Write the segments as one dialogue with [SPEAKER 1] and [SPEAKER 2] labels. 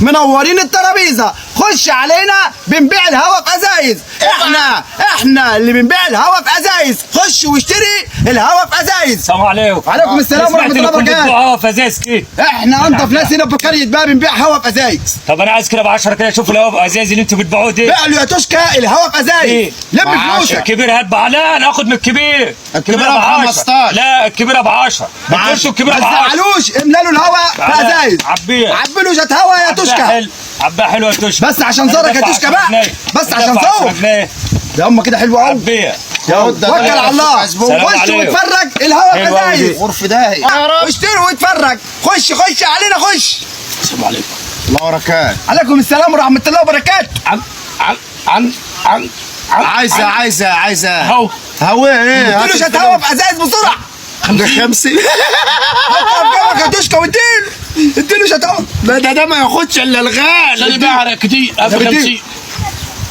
[SPEAKER 1] منورين الترابيزه. خش علينا بنبيع الهوا في ازايز. احنا اللي بنبيع الهوا في ازايز. خش واشتري الهوا في ازايز.
[SPEAKER 2] السلام عليكم.
[SPEAKER 1] وعليكم السلام ورحمه الله وبركاته.
[SPEAKER 2] هوا في ازايز كده.
[SPEAKER 1] احنا انضف ناس هنا في قريه بقى بنبيع هوا في ازايز.
[SPEAKER 2] طب انا عايز كده ب 10 كده، اشوف الهوا في ازايز اللي انتوا بتبيعوه ده.
[SPEAKER 1] بيع له يا توشكا الهوا في ازايز. لم فلوسك.
[SPEAKER 2] الكبير هات لا انا اخد من الكبير.
[SPEAKER 1] الكبيره ب 15.
[SPEAKER 2] لا الكبيره ب 10. انتوا الكبيره ب 10.
[SPEAKER 1] ما تزعلوش، املا له الهوا في ازايز.
[SPEAKER 2] عبيه
[SPEAKER 1] عبي له جت هوا يا توشكا.
[SPEAKER 2] عبيه حلوه يا توشكا.
[SPEAKER 1] بس عشان زارك يا توشكا بقى. بس عشان زارك. يا اما كده حلوه قوي.
[SPEAKER 2] عبيه
[SPEAKER 1] توكل على الله. خش واتفرج الهوا في ازايز.
[SPEAKER 3] غرف داهي.
[SPEAKER 1] اشتري واتفرج. خش علينا خش.
[SPEAKER 3] السلام عليكم. الله وبركاته.
[SPEAKER 1] عليكم السلام ورحمه الله وبركاته.
[SPEAKER 3] عايزه
[SPEAKER 2] هو
[SPEAKER 3] ايه؟
[SPEAKER 1] اديله شات هوا في ازايز بسرعه.
[SPEAKER 3] 50
[SPEAKER 1] حطها في كاتوشكا واديله. اديله شات هوا.
[SPEAKER 3] ده ما ياخدش الا الغالي.
[SPEAKER 2] اللي بيع كتير 50.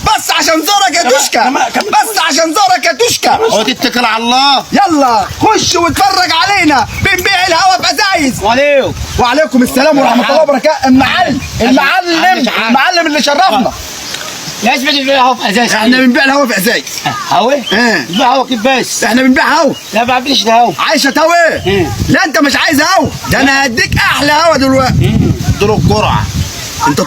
[SPEAKER 1] بس عشان زارك يا توشكا. بس عشان زارك يا توشكا.
[SPEAKER 3] وتتكل على الله.
[SPEAKER 1] يلا خش واتفرج علينا بنبيع الهوا في ازايز. وعليكم السلام ورحمه الله وبركاته. المعلم اللي شرفنا.
[SPEAKER 4] لازم تبيع هوا في ازايز.
[SPEAKER 1] احنا بنبيع الهوا في ازايز.
[SPEAKER 4] هوا؟ بنبيع هوا كيف بس؟
[SPEAKER 1] احنا بنبيع هوا.
[SPEAKER 4] لا ما بعرفش ده هوا.
[SPEAKER 1] عايشه هوا. لا انت مش عايز هوا، ده انا هديك احلى هوا دلوقتي.
[SPEAKER 3] دول الجرعه.
[SPEAKER 1] انت